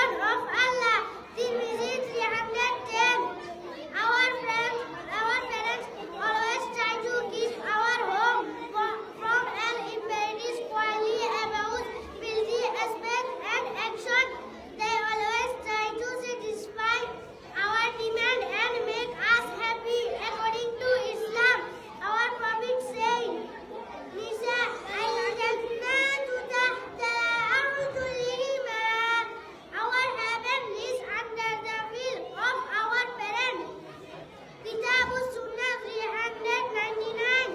creation of Allah. Tirmidhi 310. Our parents always try to keep our home from an impurities, spoily abuse, filthy aspect and action. They always try to satisfy our demand and make us happy according to Islam. Our Prophet said, Nisa al-Jannatu tahta arjulihima. Our heaven is under the will of our parents. Kitab Sunnah 399.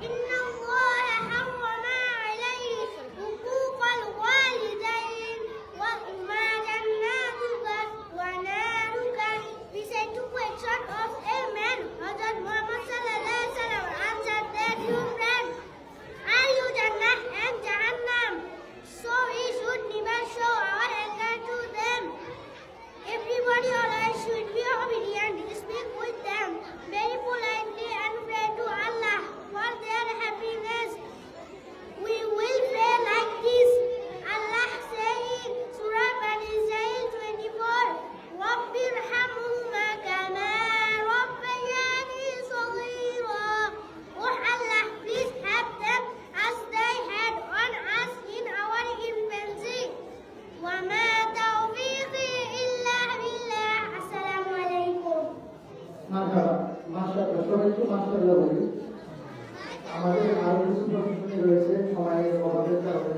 Inna Allah harrama alayhi huquq al-walidain wa ma jannatuka wa naruka. Recite two questions of a man. Hazrat Muhammad sallallahu alaihi wasallam answered that, "You friend, are you Jannah and Jahannam?" So we should never show our anger to them. Everybody always should be obedient. Speak with them very politely and pray to Allah for their happiness. We will pray like this. Allah said, Surah Bani Israel 24, Rabbirhamhuma kama rabbayani saghira. Oh Allah, please help them as they had on us in our infancy. Wa ma tawfiqi illa billah. Assalamu alaikum. মাশাআল্লাহ সবাইকে মাশাআল্লাহ বলি। আমাদের আরো কিছু প্রশ্ন রয়েছে সময়ের অভাবের কারণে